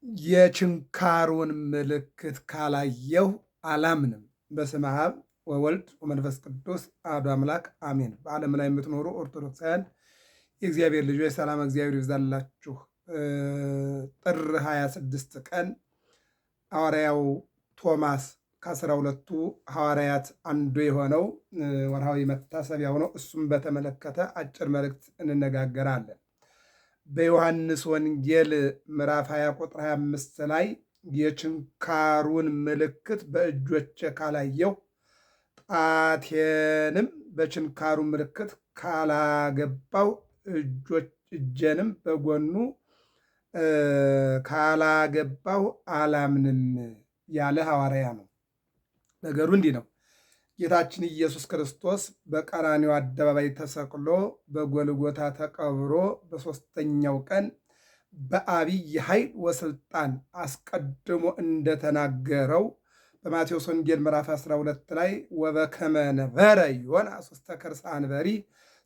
የችንካሩን ምልክት ካላየሁ አላምንም። በስመ አብ ወወልድ ወመንፈስ ቅዱስ አሐዱ አምላክ አሜን። በዓለም ላይ የምትኖሩ ኦርቶዶክሳውያን የእግዚአብሔር ልጆች ሰላም እግዚአብሔር ይብዛላችሁ። ጥር 26 ቀን ሐዋርያው ቶማስ ከ12ቱ ሐዋርያት አንዱ የሆነው ወርሃዊ መታሰቢያው ነው። እሱም በተመለከተ አጭር መልእክት እንነጋገራለን። በዮሐንስ ወንጌል ምዕራፍ 20 ቁጥር 25 ላይ የችንካሩን ምልክት በእጆቼ ካላየሁ ጣቴንም በችንካሩ ምልክት ካላገባው እጄንም በጎኑ ካላገባው አላምንም ያለ ሐዋርያ ነው። ነገሩ እንዲህ ነው። ጌታችን ኢየሱስ ክርስቶስ በቀራንዮ አደባባይ ተሰቅሎ በጎልጎታ ተቀብሮ በሦስተኛው ቀን በአብይ ኃይል ወስልጣን አስቀድሞ እንደተናገረው በማቴዎስ ወንጌል ምዕራፍ 12 ላይ ወበከመ ነበረ ዮናስ ውስተ ከርሰ አንበሪ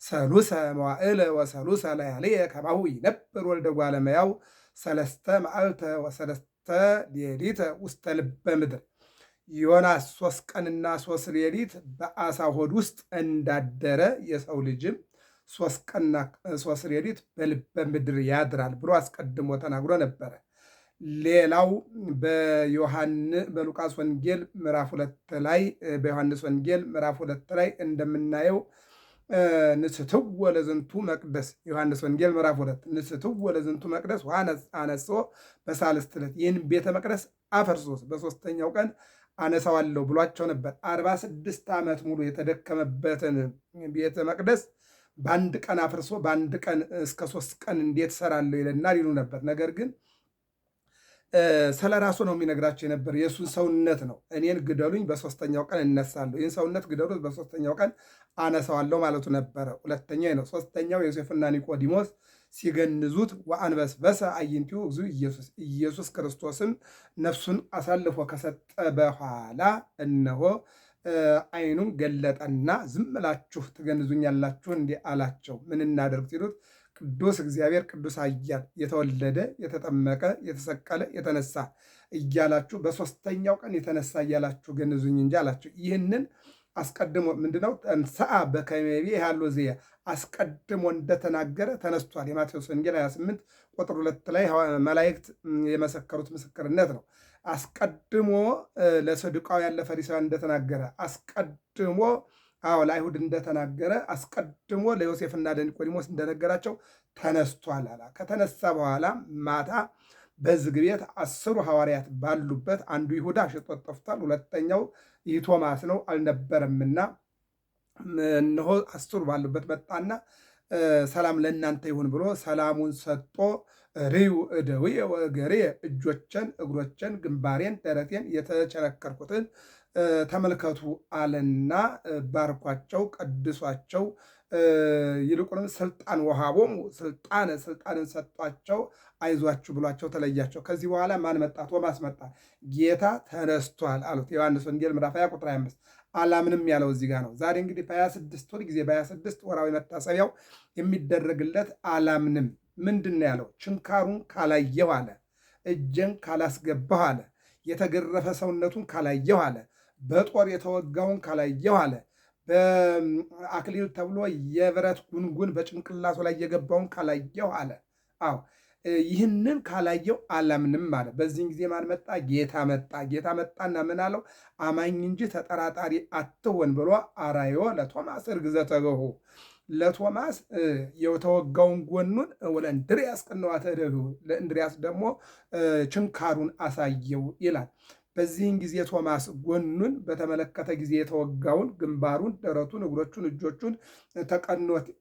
ሰሉሰ መዋዕለ ወሰሉሰ ለያልየ ከማሁ ይነብር ወልደ እጓለ እመሕያው ሰለስተ መዓልተ ወሰለስተ ሌሊተ ውስተ ልበ ምድር። ዮናስ 3 ቀንና 3 ሌሊት በአሳ ሆድ ውስጥ እንዳደረ የሰው ልጅም 3 ቀንና 3 ሌሊት በልበ ምድር ያድራል ብሎ አስቀድሞ ተናግሮ ነበረ። ሌላው በሉቃስ ወንጌል ምዕራፍ 2 ላይ በዮሐንስ ወንጌል ምዕራፍ 2 ላይ እንደምናየው ንስትወ ለዝንቱ መቅደስ ዮሐንስ ወንጌል ምዕራፍ 2 ንስትወ ለዝንቱ መቅደስ አነጽኦ በሳልስት ዕለት ይህን ቤተ መቅደስ አፈርሶ በሦስተኛው ቀን አነሳዋለሁ ብሏቸው ነበር። 46 ዓመት ሙሉ የተደከመበትን ቤተ መቅደስ በአንድ ቀን አፍርሶ በአንድ ቀን እስከ 3 ቀን እንዴት ሰራለሁ ይለናል ይሉ ነበር። ነገር ግን ስለ ራሱ ነው የሚነግራቸው የነበር። የእሱን ሰውነት ነው። እኔን ግደሉኝ በሦስተኛው ቀን እነሳለሁ፣ ይህን ሰውነት ግደሉት በሦስተኛው ቀን አነሳዋለሁ ማለቱ ነበረ። ሁለተኛ ነው። ሦስተኛው ዮሴፍና ኒቆዲሞስ ሲገንዙት ወአንበስበሰ አዕይንቲሁ እግዚእ ኢየሱስ ክርስቶስም ነፍሱን አሳልፎ ከሰጠ በኋላ እነሆ ዓይኑን ገለጠና ዝም ብላችሁ ትገንዙኛላችሁ እንዲህ አላቸው። ምን እናደርግ ሲሉት ቅዱስ እግዚአብሔር ቅዱስ ኃያል የተወለደ የተጠመቀ የተሰቀለ የተነሳ እያላችሁ በሦስተኛው ቀን የተነሳ እያላችሁ ገንዙኝ እንጂ አላቸው። ይህንን አስቀድሞ ምንድነው ተንሥአ በከመ ይቤ ሀሎ ዝየ አስቀድሞ እንደተናገረ ተነስቷል። የማቴዎስ ወንጌል 28 ቁጥር 2 ላይ መላእክት የመሰከሩት ምስክርነት ነው። አስቀድሞ ለሰዱቃውያን ለፈሪሳውያን እንደተናገረ አስቀድሞ ለአይሁድ እንደተናገረ አስቀድሞ ለዮሴፍና ለኒቆዲሞስ እንደነገራቸው ተነስቷል አላ። ከተነሳ በኋላ ማታ በዝግ ቤት 10 ሐዋርያት ባሉበት አንዱ ይሁዳ ሽጦት ጠፍቷል። ሁለተኛው ይህ ቶማስ ነው አልነበረምና እነሆ 10 ባሉበት መጣና ሰላም ለእናንተ ይሁን ብሎ ሰላሙን ሰጥቶ ርዩ እደውየ ወእገርየ እጆችን እግሮችን ግንባሬን ደረቴን የተቸነከርኩትን ተመልከቱ አለና ባርኳቸው ቀድሷቸው ይልቁንም ስልጣን ወሃቦሙ ስልጣንን ሰጧቸው አይዟችሁ ብሏቸው ተለያቸው። ከዚህ በኋላ ማን መጣ? ቶማስ መጣ። ጌታ ተነስቷል አሉት። ዮሐንስ ወንጌል ምዕራፍ 20 ቁጥር 25 አላምንም ያለው እዚህ ጋር ነው። ዛሬ እንግዲህ በ26 ሁል ጊዜ በ26 ወራዊ መታሰቢያው የሚደረግለት አላምንም ምንድን ነው ያለው? ችንካሩን ካላየሁ አለ፣ እጄን ካላስገባሁ አለ፣ የተገረፈ ሰውነቱን ካላየሁ አለ፣ በጦር የተወጋውን ካላየሁ አለ፣ በአክሊል ተብሎ የብረት ጉንጉን በጭንቅላቱ ላይ የገባውን ካላየሁ አለ። አዎ ይህንን ካላየው አላምንም አለ። በዚህን ጊዜ ማን መጣ? ጌታ መጣ። ጌታ መጣና ምን አለው? አማኝ እንጂ ተጠራጣሪ አትሆን ብሎ አራዮ ለቶማስ እርግዘተ ገሁ ለቶማስ የተወጋውን ጎኑን ወለእንድርያስ ቅንዋተ እደዊሁ ለእንድርያስ ደግሞ ችንካሩን አሳየው ይላል። በዚህን ጊዜ ቶማስ ጎኑን በተመለከተ ጊዜ የተወጋውን ግንባሩን፣ ደረቱን፣ እግሮቹን፣ እጆቹን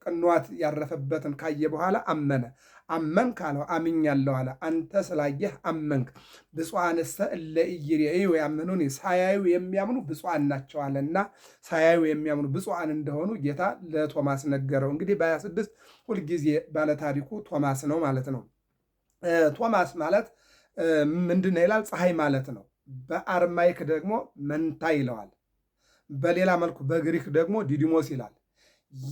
ቅንዋት ያረፈበትን ካየ በኋላ አመነ። አመንክ አለው። አምኛለሁ አለ። አንተ ስላየህ አመንክ። ብፁዓንሰ እለ ኢይሬእዩ ያምኑኒ ሳያዩ የሚያምኑ ብፁዓን ናቸው አለና ሳያዩ የሚያምኑ ብፁዓን እንደሆኑ ጌታ ለቶማስ ነገረው። እንግዲህ በ26 ሁልጊዜ ባለታሪኩ ቶማስ ነው ማለት ነው። ቶማስ ማለት ምንድን ነው ይላል? ፀሐይ ማለት ነው። በአርማይክ ደግሞ መንታ ይለዋል። በሌላ መልኩ በግሪክ ደግሞ ዲዲሞስ ይላል።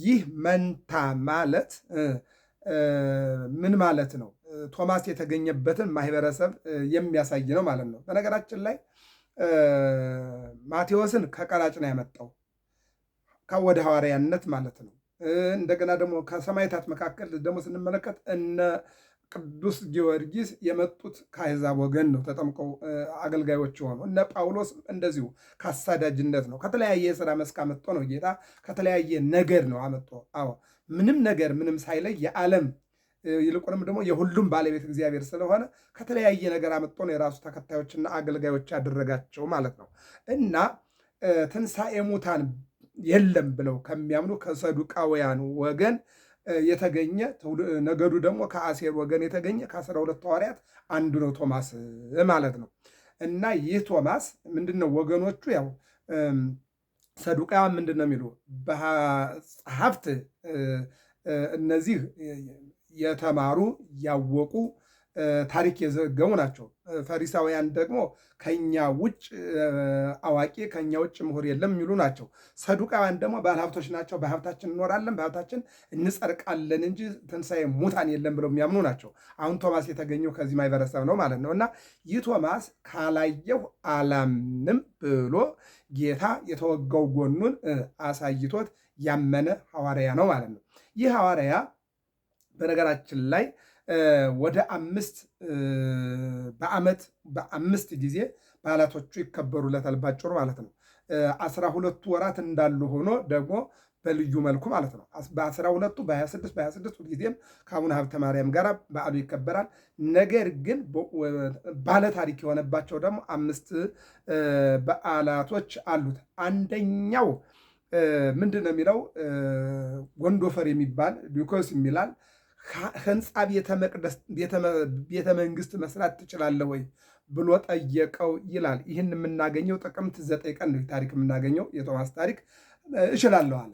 ይህ መንታ ማለት ምን ማለት ነው? ቶማስ የተገኘበትን ማህበረሰብ የሚያሳይ ነው ማለት ነው። በነገራችን ላይ ማቴዎስን ከቀራጭ ነው ያመጣው ወደ ሐዋርያነት ማለት ነው። እንደገና ደግሞ ከሰማዕታት መካከል ደግሞ ስንመለከት እነ ቅዱስ ጊዮርጊስ የመጡት ከአሕዛብ ወገን ነው፣ ተጠምቀው አገልጋዮች የሆኑ እነ ጳውሎስ እንደዚሁ ከአሳዳጅነት ነው። ከተለያየ የሥራ መስክ አመጦ ነው ጌታ፣ ከተለያየ ነገር ነው አመጦ። አዎ ምንም ነገር ምንም ሳይለይ የዓለም ይልቁንም ደግሞ የሁሉም ባለቤት እግዚአብሔር ስለሆነ ከተለያየ ነገር አመጦ ነው የራሱ ተከታዮችና አገልጋዮች ያደረጋቸው ማለት ነው። እና ትንሣኤ ሙታን የለም ብለው ከሚያምኑ ከሰዱቃውያን ወገን የተገኘ ነገዱ ደግሞ ከአሴር ወገን የተገኘ ከ12 ሐዋርያት አንዱ ነው ቶማስ ማለት ነው። እና ይህ ቶማስ ምንድነው ወገኖቹ ያው ሰዱቃውያን ምንድን ነው የሚሉ በጸሐፍት እነዚህ የተማሩ ያወቁ ታሪክ የዘገቡ ናቸው። ፈሪሳውያን ደግሞ ከኛ ውጭ አዋቂ ከኛ ውጭ ምሁር የለም የሚሉ ናቸው። ሰዱቃውያን ደግሞ ባለሀብቶች ናቸው። በሀብታችን እንኖራለን፣ በሀብታችን እንጸድቃለን እንጂ ትንሣኤ ሙታን የለም ብለው የሚያምኑ ናቸው። አሁን ቶማስ የተገኘው ከዚህ ማህበረሰብ ነው ማለት ነው። እና ይህ ቶማስ ካላየሁ አላምንም ብሎ ጌታ የተወጋው ጎኑን አሳይቶት ያመነ ሐዋርያ ነው ማለት ነው። ይህ ሐዋርያ በነገራችን ላይ ወደ በዓመት በ5 ጊዜ በዓላቶቹ ይከበሩለታል ባጭሩ ማለት ነው። 12 ወራት እንዳሉ ሆኖ ደግሞ በልዩ መልኩ ማለት ነው። በ12ቱ በ26 ሁልጊዜም ከአቡነ ሀብተ ማርያም ጋር በዓሉ ይከበራል። ነገር ግን ባለ ታሪክ የሆነባቸው ደግሞ 5 በዓላቶች አሉት። አንደኛው ምንድን ነው የሚለው ጎንዶፈር የሚባል ሉኮስ የሚላል ህንፃ ቤተ መንግስት መስራት ትችላለህ ወይ ብሎ ጠየቀው ይላል። ይህን የምናገኘው ጥቅምት 9 ቀን ነው ታሪክ የምናገኘው የቶማስ ታሪክ። እችላለሁ አለ።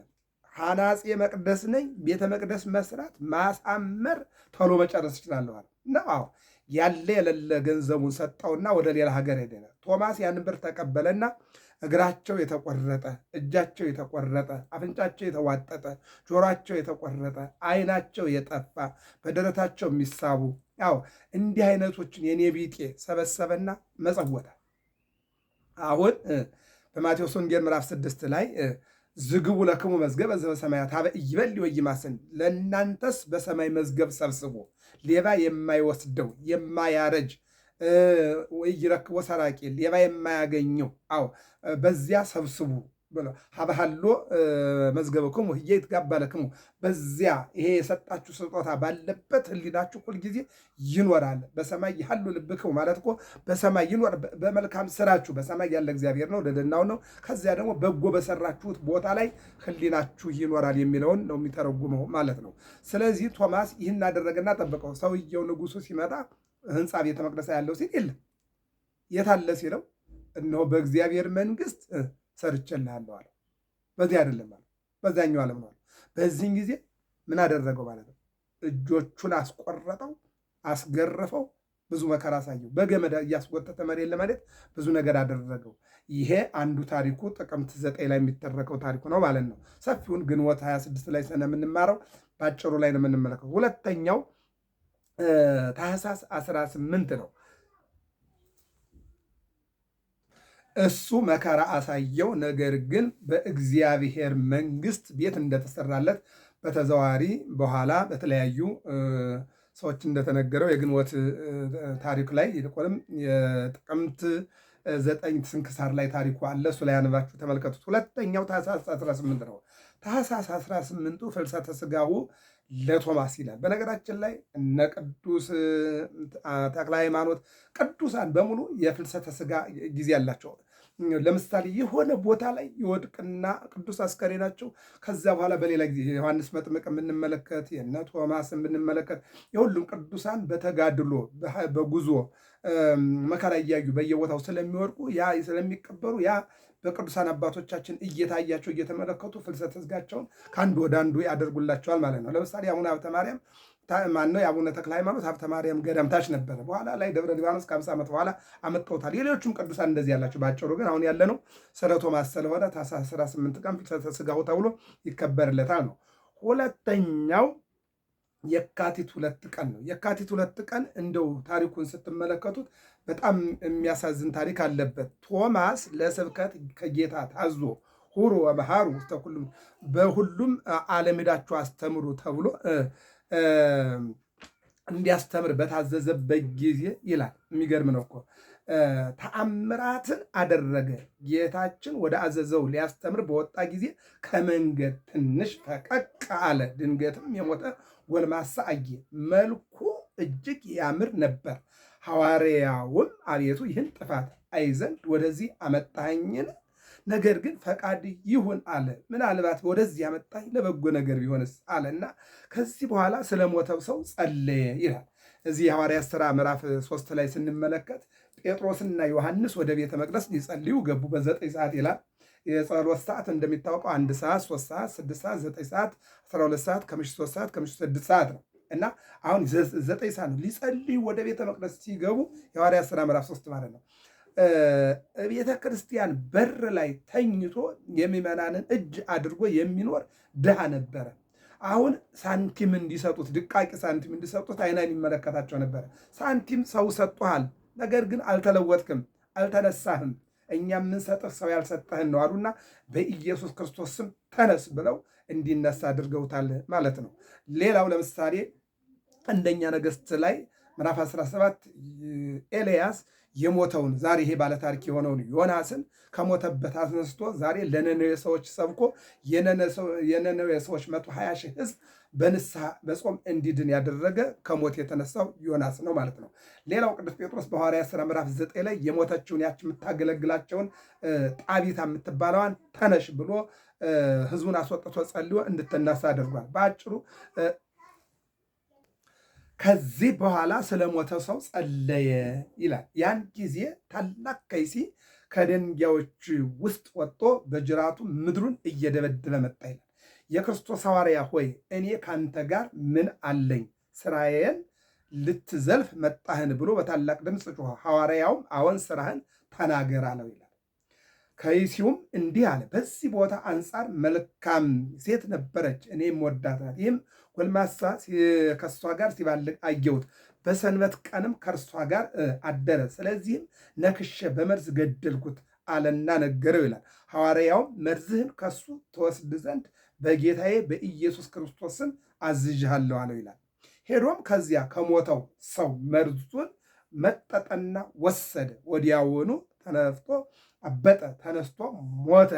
ሐናፄ መቅደስ ነኝ፣ ቤተ መቅደስ መስራት ማሳመር ቶሎ መጨረስ እችላለሁ አለ። አዎ ያለ የሌለ ገንዘቡን ሰጠውና ወደ ሌላ ሀገር ሄደ። ቶማስ ያን ብር ተቀበለና እግራቸው የተቆረጠ፣ እጃቸው የተቆረጠ፣ አፍንጫቸው የተዋጠጠ፣ ጆሯቸው የተቆረጠ፣ ዓይናቸው የጠፋ፣ በደረታቸው የሚሳቡ ያው እንዲህ አይነቶችን የኔ ቢጤ ሰበሰበና መጸወተ። አሁን በማቴዎስ ወንጌል ምዕራፍ 6 ላይ ዝግቡ ለክሙ መዝገበ ዘበሰማያት ሀበ ኢይበልዕ ወኢይማስን፣ ለእናንተስ በሰማይ መዝገብ ሰብስቦ ሌባ የማይወስደው የማያረጅ ወይረክቦ ሰራቂ ሌባ የማያገኘው አዎ በዚያ ሰብስቡ ብሎ ሀበሃሎ መዝገበክሙ ህየ ይትጋባለክሙ፣ በዚያ ይሄ የሰጣችሁ ስጦታ ባለበት ህሊናችሁ ሁልጊዜ ይኖራል። በሰማይ ያሉ ልብክሙ ማለት እኮ በሰማይ ይኖር፣ በመልካም ስራችሁ በሰማይ ያለ እግዚአብሔር ነው ደደናው ነው። ከዚያ ደግሞ በጎ በሰራችሁት ቦታ ላይ ህሊናችሁ ይኖራል የሚለውን ነው የሚተረጉመው ማለት ነው። ስለዚህ ቶማስ ይህን አደረገና ጠበቀው። ሰውየው ንጉሱ ሲመጣ ህንፃ ቤተ መቅደስ ያለው ሲል የለም። የታለ ሲለው እነሆ በእግዚአብሔር መንግስት ሰርቼልሃለሁ አለ። በዚህ አይደለም ማለት በዛኛው ዓለም ነው። በዚህን ጊዜ ምን አደረገው ማለት ነው? እጆቹን አስቆረጠው፣ አስገረፈው፣ ብዙ መከራ አሳየው። በገመድ እያስጎተተ መሬት ለመሬት ብዙ ነገር አደረገው። ይሄ አንዱ ታሪኩ ጥቅምት 9 ላይ የሚተረከው ታሪኩ ነው ማለት ነው። ሰፊውን ግንቦት 26 ላይ ስለምንማረው ባጭሩ ላይ ነው የምንመለከው። ሁለተኛው ታኅሳስ 18 ነው። እሱ መከራ አሳየው። ነገር ግን በእግዚአብሔር መንግስት ቤት እንደተሰራለት በተዘዋዋሪ በኋላ በተለያዩ ሰዎች እንደተነገረው የግንቦት ታሪክ ላይ ይልቁንም የጥቅምት 9 ስንክሳር ላይ ታሪኩ አለ። እሱ ላይ አንባችሁ ተመልከቱት። ሁለተኛው ታኅሳስ 18 ነው። ታኅሳስ 18ቱ ፍልሰተ ሥጋሁ ለቶማስ ይላል። በነገራችን ላይ እነ ቅዱስ ተክለ ሃይማኖት ቅዱሳን በሙሉ የፍልሰተ ሥጋ ጊዜ አላቸው። ለምሳሌ የሆነ ቦታ ላይ ይወድቅና ቅዱስ አስከሬናቸው ከዚያ በኋላ በሌላ ጊዜ ዮሐንስ መጥምቅ የምንመለከት የእነ ቶማስ የምንመለከት የሁሉም ቅዱሳን በተጋድሎ በጉዞ መከራ እያዩ በየቦታው ስለሚወድቁ ያ ስለሚቀበሩ ያ በቅዱሳን አባቶቻችን እየታያቸው እየተመለከቱ ፍልሰተ ሥጋቸውን ከአንዱ ወደ አንዱ ያደርጉላቸዋል ማለት ነው። ለምሳሌ አቡነ ሀብተ ማርያም ማነው የአቡነ ተክለ ሃይማኖት ሀብተ ማርያም ገዳም ታች ነበረ። በኋላ ላይ ደብረ ሊባኖስ ከ50 ዓመት በኋላ አመጣውታል። ሌሎቹም ቅዱሳን እንደዚህ ያላቸው። ባጭሩ ግን አሁን ያለነው ስለ ቶማስ ስለሆነ ታኅሳስ 18 ቀን ፍልሰተ ሥጋው ተብሎ ይከበርለታል ነው። ሁለተኛው የካቲት 2 ቀን ነው። የካቲት 2 ቀን እንደው ታሪኩን ስትመለከቱት በጣም የሚያሳዝን ታሪክ አለበት። ቶማስ ለስብከት ከጌታ ታዞ ሁሩ ወመሃሩ ውስተ ኩሉም በሁሉም ዓለም ሄዳችሁ አስተምሩ ተብሎ እንዲያስተምር በታዘዘበት ጊዜ ይላል። የሚገርም ነው እኮ ተአምራትን አደረገ። ጌታችን ወደ አዘዘው ሊያስተምር በወጣ ጊዜ ከመንገድ ትንሽ ፈቀቅ አለ። ድንገትም የሞተ ጎልማሳ አየ። መልኩ እጅግ ያምር ነበር። ሐዋርያውም አቤቱ ይህን ጥፋት አይ ዘንድ ወደዚህ አመጣኸኝን? ነገር ግን ፈቃድ ይሁን አለ። ምናልባት ወደዚህ ያመጣኝ ለበጎ ነገር ቢሆንስ አለና ከዚህ በኋላ ስለሞተው ሰው ጸለየ ይላል። እዚህ የሐዋርያት ሥራ ምዕራፍ 3 ላይ ስንመለከት ጴጥሮስና ዮሐንስ ወደ ቤተ መቅደስ ሊጸልዩ ገቡ። በ9 ሰዓት ይላል። የጸሎት ሰዓት እንደሚታወቀው 1 ሰዓት፣ 3 ሰዓት፣ 6 ሰዓት፣ 9 ሰዓት፣ 12 ሰዓት፣ ከምሽቱ 3 ሰዓት፣ ከምሽቱ 6 ሰዓት ነው እና አሁን 9 ሰዓት ነው። ሊጸልዩ ወደ ቤተ መቅደስ ሲገቡ የሐዋርያት ሥራ ምዕራፍ 3 ማለት ነው። ቤተ ክርስቲያን በር ላይ ተኝቶ የሚመናንን እጅ አድርጎ የሚኖር ድሃ ነበረ። አሁን ሳንቲም እንዲሰጡት ድቃቂ ሳንቲም እንዲሰጡት አይናን ይመለከታቸው ነበረ። ሳንቲም ሰው ሰጥቶሃል፣ ነገር ግን አልተለወጥክም፣ አልተነሳህም፣ እኛ የምንሰጥህ ሰው ያልሰጠህን ነው አሉና በኢየሱስ ክርስቶስ ስም ተነስ ብለው እንዲነሳ አድርገውታል ማለት ነው። ሌላው ለምሳሌ አንደኛ ነገሥት ላይ ምዕራፍ 17 ኤልያስ የሞተውን ዛሬ ይሄ ባለታሪክ የሆነውን ዮናስን ከሞተበት አስነስቶ ዛሬ ለነነዌ ሰዎች ሰብኮ የነነዌ ሰዎች 120 ሺህ ሕዝብ በንስሐ በጾም እንዲድን ያደረገ ከሞት የተነሳው ዮናስ ነው ማለት ነው። ሌላው ቅዱስ ጴጥሮስ በሐዋርያት ሥራ ምዕራፍ 9 ላይ የሞተችውን ያች የምታገለግላቸውን ጣቢታ የምትባለዋን ተነሽ ብሎ ሕዝቡን አስወጥቶ ጸልዮ እንድትነሳ አድርጓል። በአጭሩ ከዚህ በኋላ ስለሞተ ሰው ጸለየ ይላል። ያን ጊዜ ታላቅ ከይሲ ከድንጋዮች ውስጥ ወጥቶ በጅራቱ ምድሩን እየደበደበ መጣ ይላል። የክርስቶስ ሐዋርያ ሆይ እኔ ካንተ ጋር ምን አለኝ? ስራዬን ልትዘልፍ መጣህን ብሎ በታላቅ ድምፅ ጮኸ። ሐዋርያውም አዎን ስራህን ተናገር አለው ይላል። ከይሲውም እንዲህ አለ፣ በዚህ ቦታ አንጻር መልካም ሴት ነበረች፣ እኔም ወዳት ናት። ይህም ጎልማሳ ከእሷ ጋር ሲባልግ አየሁት። በሰንበት ቀንም ከእርሷ ጋር አደረ። ስለዚህም ነክሼ በመርዝ ገደልኩት አለና ነገረው ይላል። ሐዋርያውም መርዝህን ከሱ ትወስድ ዘንድ በጌታዬ በኢየሱስ ክርስቶስ ስም አዝዥሃለሁ አለው ይላል። ሄዶም ከዚያ ከሞተው ሰው መርዙን መጠጠና ወሰደ። ወዲያውኑ ተነፍቶ አበጠ፣ ተነስቶ ሞተ።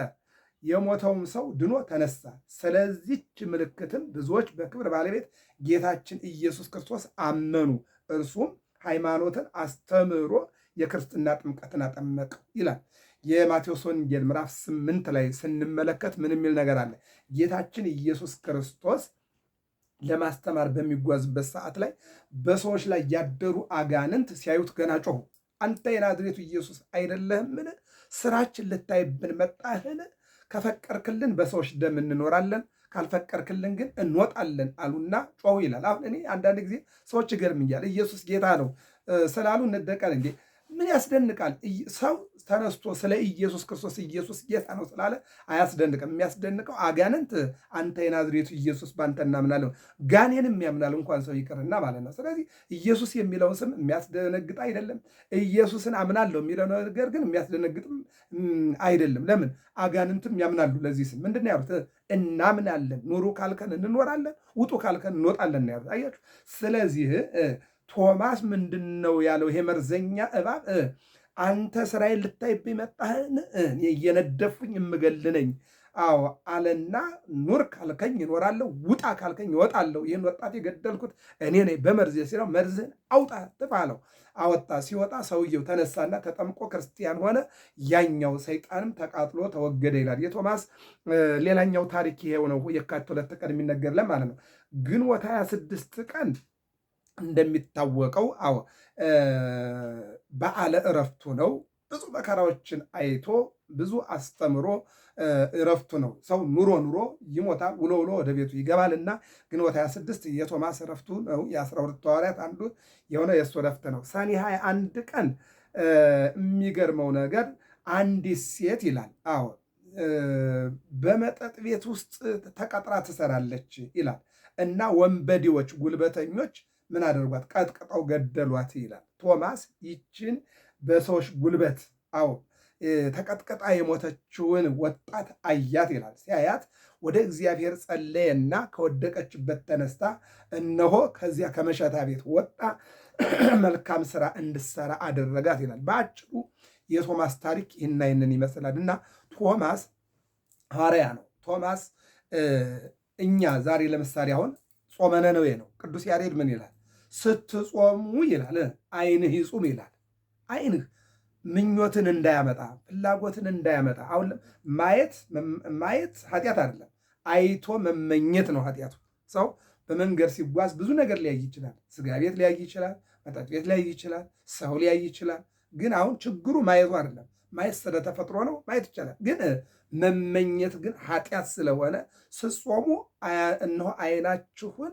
የሞተውም ሰው ድኖ ተነሳ። ስለዚች ምልክትም ብዙዎች በክብር ባለቤት ጌታችን ኢየሱስ ክርስቶስ አመኑ። እርሱም ሃይማኖትን አስተምሮ የክርስትና ጥምቀትን አጠመቀው ይላል። የማቴዎስ ወንጌል ምዕራፍ 8 ላይ ስንመለከት ምን የሚል ነገር አለ? ጌታችን ኢየሱስ ክርስቶስ ለማስተማር በሚጓዝበት ሰዓት ላይ በሰዎች ላይ ያደሩ አጋንንት ሲያዩት ገና ጮሁ። አንተ የናዝሬቱ ኢየሱስ አይደለህምን? ስራችን ልታይብን መጣህን? ከፈቀርክልን በሰዎች ደም እንኖራለን፣ ካልፈቀርክልን ግን እንወጣለን አሉና ጮሁ ይላል። አሁን እኔ አንዳንድ ጊዜ ሰዎች ይገርምኛል። ኢየሱስ ጌታ ነው ስላሉ እንደቀን እንዴ ምን ያስደንቃል? ሰው ተነስቶ ስለ ኢየሱስ ክርስቶስ ኢየሱስ ጌታ ነው ስላለ አያስደንቅም። የሚያስደንቀው አጋንንት አንተ የናዝሬቱ ኢየሱስ በአንተ እናምናለን፣ ጋኔንም ያምናል እንኳን ሰው ይቅርና ማለት ነው። ስለዚህ ኢየሱስ የሚለው ስም የሚያስደነግጥ አይደለም። ኢየሱስን አምናለሁ የሚለው ነገር ግን የሚያስደነግጥም አይደለም። ለምን? አጋንንትም ያምናሉ ለዚህ ስም። ምንድን ነው ያሉት? እናምናለን፣ ኑሩ ካልከን እንኖራለን፣ ውጡ ካልከን እንወጣለን ነው ያሉት። አያችሁ። ስለዚህ ቶማስ ምንድን ነው ያለው? ይሄ መርዘኛ እባብ አንተ ስራዬን ልታይብኝ መጣህን? እየነደፉኝ የምገልነኝ አዎ አለና ኑር ካልከኝ እኖራለሁ፣ ውጣ ካልከኝ እወጣለሁ። ይህን ወጣት የገደልኩት እኔ ነኝ በመርዝ ሲለው መርዝህን አውጣ ትባለው። አወጣ። ሲወጣ ሰውየው ተነሳና ተጠምቆ ክርስቲያን ሆነ። ያኛው ሰይጣንም ተቃጥሎ ተወገደ ይላል። የቶማስ ሌላኛው ታሪክ ይሄው ነው። የካቲት 2 ቀን የሚነገርለን ማለት ነው። ግንቦት 26 ቀን እንደሚታወቀው በዓለ ዕረፍቱ ነው። ብዙ መከራዎችን አይቶ ብዙ አስተምሮ ዕረፍቱ ነው። ሰው ኑሮ ይሞታል፣ ውሎ ወደ ቤቱ ይገባልና ግንቦት 26 የቶማስ ዕረፍቱ ነው። የ12 ሐዋርያት አንዱ የሆነ የእሱ ዕረፍት ነው። ሰኔ 21 ቀን የሚገርመው ነገር አንዲት ሴት ይላል በመጠጥ ቤት ውስጥ ተቀጥራ ትሰራለች ይላል። እና ወንበዴዎች ጉልበተኞች ምን አደርጓት? ቀጥቅጠው ገደሏት ይላል። ቶማስ ይችን በሰዎች ጉልበት ተቀጥቅጣ የሞተችውን ወጣት አያት ይላል። ሲያያት ወደ እግዚአብሔር ጸለየና ከወደቀችበት ተነስታ እነሆ ከዚያ ከመሸታ ቤት ወጣ መልካም ስራ እንድሰራ አደረጋት ይላል። በአጭሩ የቶማስ ታሪክ ይህንን ይመስላል እና ቶማስ ሐዋርያ ነው። ቶማስ እኛ ዛሬ ለምሳሌ አሁን ጾመ ነነዌ ነው። ቅዱስ ያሬድ ምን ይላል? ስትጾሙ ይላል ዓይንህ ይጹም ይላል። ዓይንህ ምኞትን እንዳያመጣ ፍላጎትን እንዳያመጣ። አሁን ማየት ኃጢአት አይደለም፣ አይቶ መመኘት ነው ኃጢአቱ። ሰው በመንገድ ሲጓዝ ብዙ ነገር ሊያይ ይችላል። ስጋ ቤት ሊያይ ይችላል፣ መጠጥ ቤት ሊያይ ይችላል፣ ሰው ሊያይ ይችላል። ግን አሁን ችግሩ ማየቱ አይደለም። ማየት ስለተፈጥሮ ነው፣ ማየት ይቻላል። ግን መመኘት ግን ኃጢአት ስለሆነ ስትጾሙ እነሆ ዓይናችሁን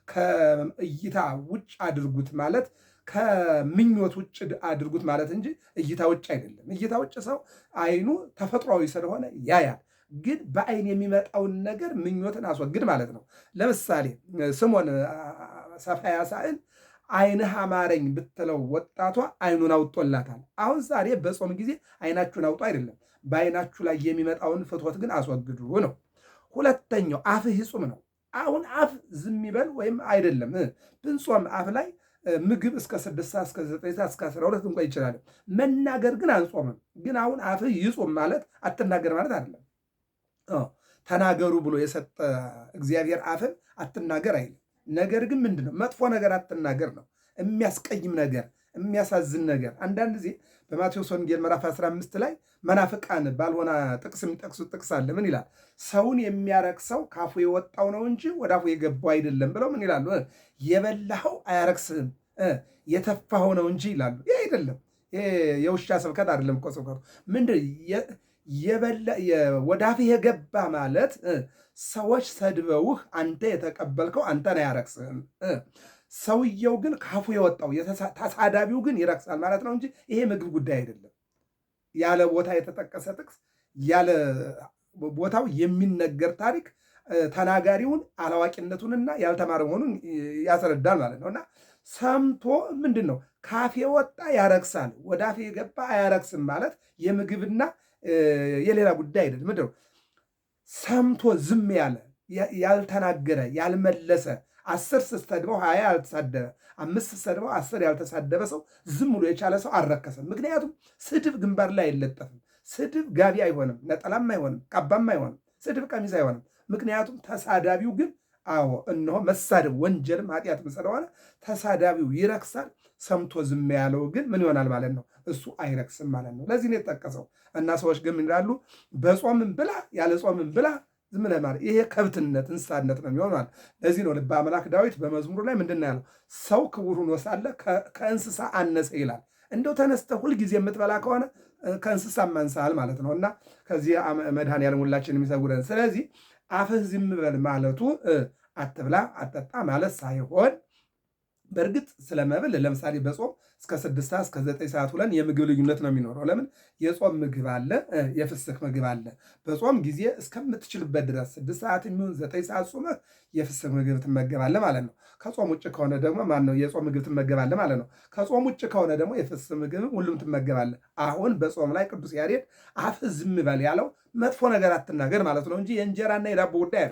ከእይታ ውጭ አድርጉት ማለት ከምኞት ውጭ አድርጉት ማለት እንጂ እይታ ውጭ አይደለም። እይታ ውጭ ሰው ዓይኑ ተፈጥሯዊ ስለሆነ ያያል። ግን በዓይን የሚመጣውን ነገር ምኞትን አስወግድ ማለት ነው። ለምሳሌ ስሞን ሰፋያ ሳህል ዓይንህ አማረኝ ብትለው ወጣቷ ዓይኑን አውጦላታል። አሁን ዛሬ በጾም ጊዜ ዓይናችሁን አውጡ አይደለም፣ በዓይናችሁ ላይ የሚመጣውን ፍትወት ግን አስወግዱ ነው። ሁለተኛው አፍህ ይጹም ነው። አሁን አፍ ዝም ይበል ወይም አይደለም። ብንጾም አፍ ላይ ምግብ እስከ 6 ሰዓት እስከ 9 ሰዓት እስከ 12 እንኳ ይችላል። መናገር ግን አንጾምም። ግን አሁን አፍህ ይጹም ማለት አትናገር ማለት አይደለም። ተናገሩ ብሎ የሰጠ እግዚአብሔር አፍን አትናገር አይልም። ነገር ግን ምንድን ነው? መጥፎ ነገር አትናገር ነው። የሚያስቀይም ነገር፣ የሚያሳዝን ነገር። አንዳንድ ጊዜ በማቴዎስ ወንጌል ምዕራፍ 15 ላይ መናፍቃን ባልሆነ ጥቅስ የሚጠቅሱት ጥቅስ አለ። ምን ይላል? ሰውን የሚያረክሰው ካፉ የወጣው ነው እንጂ ወደ አፉ የገባው አይደለም ብለው ምን ይላሉ? የበላኸው አያረክስህም የተፋኸው ነው እንጂ ይላሉ። ይህ አይደለም። የውሻ ስብከት አይደለም እኮ ስብከቱ። ምንድን ወደ አፍህ የገባ ማለት ሰዎች ሰድበውህ አንተ የተቀበልከው አንተን አያረክስህም። ሰውየው ግን ካፉ የወጣው ተሳዳቢው ግን ይረክሳል ማለት ነው እንጂ ይሄ ምግብ ጉዳይ አይደለም። ያለ ቦታ የተጠቀሰ ጥቅስ ያለ ቦታው የሚነገር ታሪክ ተናጋሪውን አላዋቂነቱንና ያልተማረ መሆኑን ያስረዳል ማለት ነው። እና ሰምቶ ምንድን ነው ካፌ ወጣ ያረክሳል፣ ወደ አፌ የገባ አያረክስም ማለት የምግብና የሌላ ጉዳይ አይደለም። ምንድን ነው ሰምቶ ዝም ያለ ያልተናገረ ያልመለሰ 10 ስትሰድበው 20 ያልተሳደበ 5 ስትሰድበው 10 ያልተሳደበ ሰው ዝም ብሎ የቻለ ሰው አልረከሰም። ምክንያቱም ስድብ ግንባር ላይ አይለጠፍም። ስድብ ጋቢ አይሆንም፣ ነጠላም አይሆንም፣ ካባም አይሆንም፣ ስድብ ቀሚስ አይሆንም። ምክንያቱም ተሳዳቢው ግን እነሆ መሳደብ ወንጀልም ኃጢአትም ስለሆነ ተሳዳቢው ይረክሳል። ሰምቶ ዝም ያለው ግን ምን ይሆናል ማለት ነው? እሱ አይረክስም ማለት ነው። ለዚህ ነው የተጠቀሰው። እና ሰዎች ግን ምን ይላሉ? በጾምም ብላ ያለ ጾምም ብላ ዝም ብለህ ማለት ይሄ ከብትነት እንስሳነት ነው የሚሆነው። ለዚህ ነው ልበ አምላክ ዳዊት በመዝሙሩ ላይ ምንድን ነው ያለው? ሰው ክቡር ሆኖ ሳለ ከእንስሳ አነሰ ይላል። እንደው ተነስተህ ሁልጊዜ የምትበላ ከሆነ ከእንስሳ ማንሳል ማለት ነው። እና ከዚህ መድኃኔዓለም ሁላችን የሚሰውረን። ስለዚህ አፍህ ዝም በል ማለቱ አትብላ አትጠጣ ማለት ሳይሆን በእርግጥ ስለመብል ለምሳሌ በጾም እስከ 6 ሰዓት እስከ 9 ሰዓት ሁለን የምግብ ልዩነት ነው የሚኖረው። ለምን? የጾም ምግብ አለ፣ የፍስክ ምግብ አለ። በጾም ጊዜ እስከምትችልበት ድረስ 6 ሰዓት የሚሆን 9 ሰዓት ጾመህ የፍስክ ምግብ ትመገባለህ ማለት ነው። ከጾም ውጭ ከሆነ ደግሞ ማነው የጾም ምግብ ትመገባለህ ማለት ነው። ከጾም ውጭ ከሆነ ደግሞ የፍስክ ምግብ ሁሉም ትመገባለህ። አሁን በጾም ላይ ቅዱስ ያሬድ አፍህ ዝም በል ያለው መጥፎ ነገር አትናገር ማለት ነው እንጂ የእንጀራና የዳቦ ጉዳይ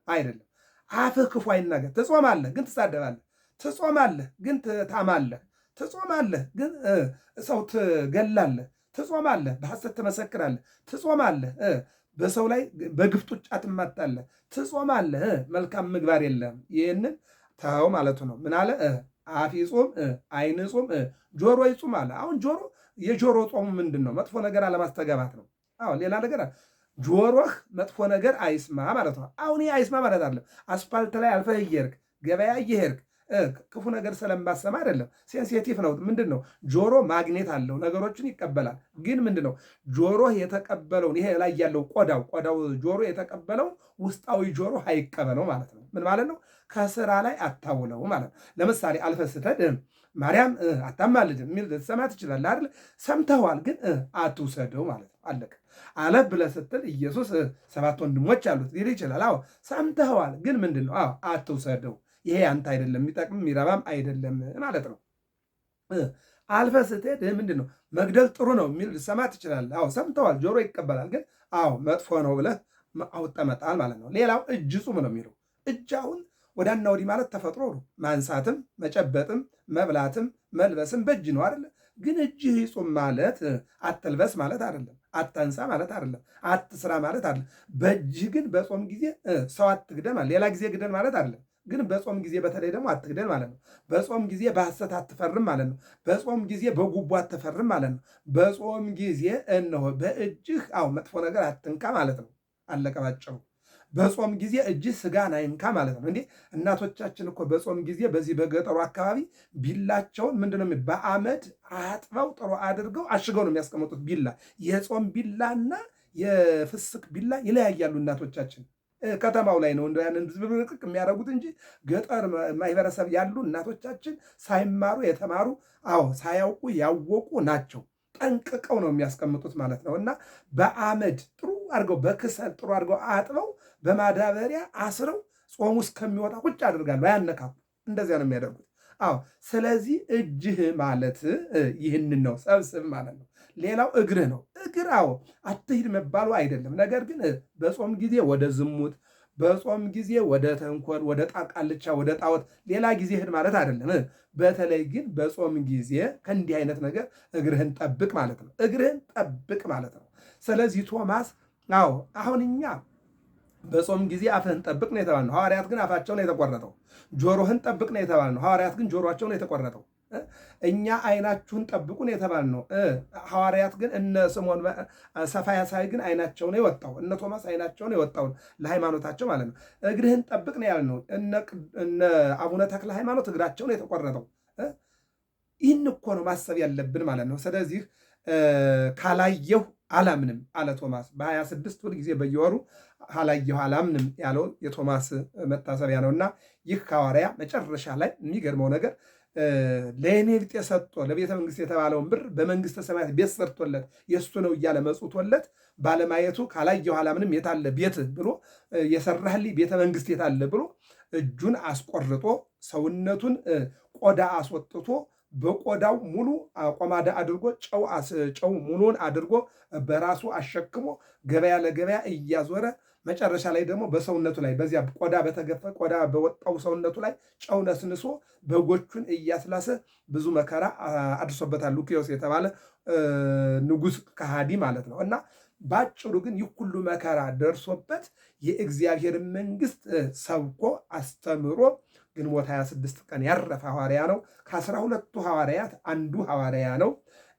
አይደለም። አፍህ ክፉ አይናገር። ትጾማለህ ግን ትሳደባለህ። ትጾማለህ ግን ታማለህ። ትጾማለህ ግን ሰው ትገላለህ። ትጾማለህ በሐሰት ትመሰክራለህ። ትጾማለህ በሰው ላይ በግፍ ጡጫ ትማታለህ። ትጾማለህ መልካም ምግባር የለም። ይህንን ተው ማለቱ ነው። ምን አለ? አፍ ይጹም፣ ዓይን ይጹም፣ ጆሮ ይጹም አለ። አሁን የጆሮ ጾሙ ምንድን ነው? መጥፎ ነገር አለማስተጋባት ነው። ሌላ ነገር ጆሮህ መጥፎ ነገር አይስማ ማለት ነው። አሁን ይህ አይስማ ማለት አለ። አስፋልት ላይ አልፈህ እየሄድክ ገበያ እየሄድክ ክፉ ነገር ስለማሰማ አይደለም። ሴንሲቲቭ ነው። ምንድን ነው ጆሮ ማግኔት አለው፣ ነገሮችን ይቀበላል። ግን ምንድን ነው ጆሮ የተቀበለውን ይሄ ላይ ያለው ቆዳው ጆሮ የተቀበለው ውስጣዊ ጆሮ አይቀበለው ማለት ነው። ምን ማለት ነው? ከስራ ላይ አታውለው ማለት ነው። ለምሳሌ አልፈህ ስትሄድ ማርያም አታማልድም የሚል ልትሰማ ትችላለህ አይደል? ሰምተዋል፣ ግን አትውሰደው ማለት ነው። አለቀ። አለፍ ብለህ ስትል ኢየሱስ 7 ወንድሞች አሉት ሊል ይችላል። አዎ ሰምተዋል፣ ግን ምንድን ነው? አዎ አትውሰደው፣ ይሄ አንተ አይደለም፣ የሚጠቅም የሚረባም አይደለም ማለት ነው። አልፈህ ስትሄድ ምንድን ነው መግደል ጥሩ ነው የሚል ልትሰማ ትችላለህ። አዎ ሰምተዋል፣ ጆሮ ይቀበላል፣ ግን አዎ መጥፎ ነው ብለህ አውጠመጣል ማለት ነው። ሌላው እጅ ጹም ነው የሚለው። እጅ አሁን ወዳና ወዲህ ማለት ተፈጥሮ ነው። ማንሳትም መጨበጥም መብላትም መልበስም በእጅ ነው አይደለ? ግን እጅህ ይጹም ማለት አትልበስ ማለት አይደለም፣ አታንሳ ማለት አይደለም፣ አትስራ ማለት አይደለም። በእጅህ ግን በጾም ጊዜ ሰው አትግደል ማለት፣ ሌላ ጊዜ ግደል ማለት አይደለም። ግን በጾም ጊዜ በተለይ ደግሞ አትግደል ማለት ነው። በጾም ጊዜ በሐሰት አትፈርም ማለት ነው። በጾም ጊዜ በጉቦ አትፈርም ማለት ነው። በጾም ጊዜ እነሆ በእጅህ መጥፎ ነገር አትንካ ማለት ነው። አለቀ ባጭሩ። በጾም ጊዜ እጅህ ስጋን አይንካ ማለት ነው። እንዴ እናቶቻችን እኮ በጾም ጊዜ በዚህ በገጠሩ አካባቢ ቢላቸውን ምንድነው በአመድ አጥበው ጥሩ አድርገው አሽገው ነው የሚያስቀምጡት። ቢላ የጾም ቢላና የፍስክ ቢላ ይለያያሉ እናቶቻችን። ከተማው ላይ ነው እንደው ያንን ዝብርቅቅ የሚያደርጉት እንጂ ገጠር ማህበረሰብ ያሉ እናቶቻችን ሳይማሩ የተማሩ ሳያውቁ ያወቁ ናቸው። ጠንቅቀው ነው የሚያስቀምጡት ማለት ነው። እና በአመድ ጥሩ አድርገው በክሰል ጥሩ አድርገው አጥበው በማዳበሪያ አስረው ጾሙ እስከሚወጣ ቁጭ አድርጋለሁ። አያነካኩ። እንደዚያ ነው የሚያደርጉት። ስለዚህ እጅህ ማለት ይህንን ነው፣ ሰብስብ ማለት ነው። ሌላው እግርህ ነው። እግር አትሂድ መባሉ አይደለም። ነገር ግን በጾም ጊዜ ወደ ዝሙት፣ በጾም ጊዜ ወደ ተንኮል፣ ወደ ቃልቻ፣ ወደ ጣዖት ሌላ ጊዜ ሂድ ማለት አይደለም። በተለይ ግን በጾም ጊዜ ከእንዲህ አይነት ነገር እግርህን ጠብቅ ማለት ነው። እግርህን ጠብቅ ማለት ነው። ስለዚህ ቶማስ አሁን እኛ በጾም ጊዜ አፍህን ጠብቅ ነው የተባልነው። ሐዋርያት ግን አፋቸው ነው የተቆረጠው። ጆሮህን ጠብቅ ነው የተባልነው። ሐዋርያት ግን ጆሮአቸው ነው የተቆረጠው። እኛ አይናችሁን ጠብቁ ነው የተባልነው። ሐዋርያት ግን እነ ስምዖን ሰፋ ያሳይ ግን አይናቸው ነው የወጣው። እነ ቶማስ አይናቸው ነው የወጣው ለሃይማኖታቸው ማለት ነው። እግርህን ጠብቅ ነው ያልነው። እነ አቡነ ተክለ ሃይማኖት እግራቸው ነው የተቆረጠው። ይህን እኮ ነው ማሰብ ያለብን ማለት ነው። ስለዚህ ካላየሁ አላምንም አለ ቶማስ። በ26 ሁል ጊዜ በየወሩ ካላየሁ አላምንም ያለው የቶማስ መታሰቢያ ነውና ይህ ሐዋርያ መጨረሻ ላይ የሚገርመው ነገር ለእኔ ቢጤ ሰጥቶ ለቤተ መንግስት የተባለውን ብር በመንግስተ ሰማያት ቤት ሰርቶለት የእሱ ነው እያለ መጽቶለት ባለማየቱ ካላየሁ አላምንም የታለ ቤት ብሎ የሰራህልኝ ቤተ መንግስት የታለ ብሎ እጁን አስቆርጦ ሰውነቱን ቆዳ አስወጥቶ በቆዳው ሙሉ ቆማዳ አድርጎ ጨው ሙሉን አድርጎ በራሱ አሸክሞ ገበያ ለገበያ እያዞረ መጨረሻ ላይ ደግሞ በሰውነቱ ላይ በዚያ ቆዳ በተገፈ ቆዳ በወጣው ሰውነቱ ላይ ጨው ነስንሶ በጎቹን እያስላሰ ብዙ መከራ አድርሶበታል። ሉኪዮስ የተባለ ንጉሥ ከሃዲ ማለት ነው። እና ባጭሩ ግን ይህ ሁሉ መከራ ደርሶበት የእግዚአብሔርን መንግስት ሰብኮ አስተምሮ ግንቦት 26 ቀን ያረፈ ሐዋርያ ነው። ከ12ቱ ሐዋርያት አንዱ ሐዋርያ ነው።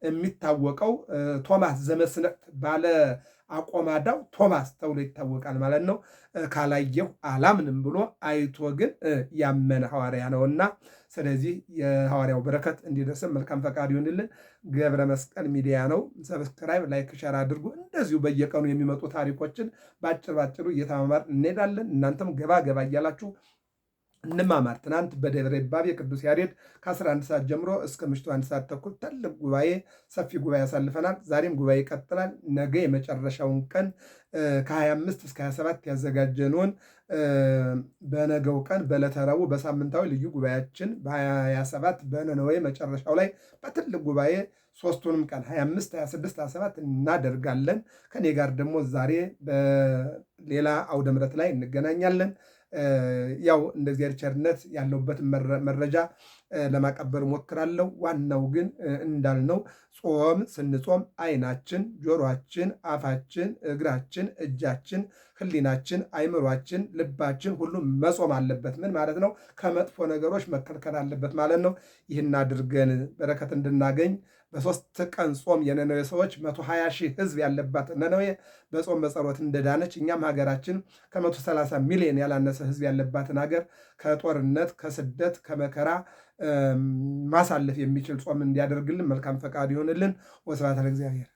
የሚታወቀው ቶማስ ዘመስነቅ ባለ አቆማዳው ቶማስ ተብሎ ይታወቃል ማለት ነው። ካላየሁ አላምንም ብሎ አይቶ ግን ያመነ ሐዋርያ ነውና ስለዚህ የሐዋርያው በረከት እንዲደርስም መልካም ፈቃድ ይሁንልን። ገብረ መስቀል ሚዲያ ነው። ሰብስክራይብ፣ ላይክ፣ ሸር አድርጉ። እንደዚሁ በየቀኑ የሚመጡ ታሪኮችን ባጭሩ እየተማማር እንሄዳለን። እናንተም ገባ እያላችሁ እንማማር። ትናንት በደብረ ይባቤ ቅዱስ ያሬድ ከ11 ሰዓት ጀምሮ እስከ ምሽቱ 1 ሰዓት ተኩል ትልቅ ጉባኤ፣ ሰፊ ጉባኤ ያሳልፈናል። ዛሬም ጉባኤ ይቀጥላል። ነገ የመጨረሻውን ቀን ከ25 እስከ 27 ያዘጋጀነውን በነገው ቀን በዕለተ ረቡዕ በሳምንታዊ ልዩ ጉባኤያችን በ27 በነነዌ መጨረሻው ላይ በትልቅ ጉባኤ ሶስቱንም ቀን 25፣ 26፣ 27 እናደርጋለን። ከኔ ጋር ደግሞ ዛሬ በሌላ አውደ ምሕረት ላይ እንገናኛለን። ያው እንደ እግዚአብሔር ቸርነት ያለውበትን መረጃ ለማቀበል ሞክራለሁ። ዋናው ግን እንዳልነው ጾም ስንጾም አይናችን፣ ጆሮአችን፣ አፋችን፣ እግራችን፣ እጃችን፣ ሕሊናችን፣ አይምሯችን፣ ልባችን ሁሉም መጾም አለበት። ምን ማለት ነው? ከመጥፎ ነገሮች መከልከል አለበት ማለት ነው። ይህን አድርገን በረከት እንድናገኝ በ3 ቀን ጾም የነነዌ ሰዎች 120 ሺህ ሕዝብ ያለባት ነነዌ በጾም በጸሎት እንደዳነች እኛም ሀገራችን ከ130 ሚሊዮን ያላነሰ ሕዝብ ያለባትን ሀገር ከጦርነት ከስደት ከመከራ ማሳለፍ የሚችል ጾም እንዲያደርግልን መልካም ፈቃድ ይሆንልን። ወስብሐት ለእግዚአብሔር።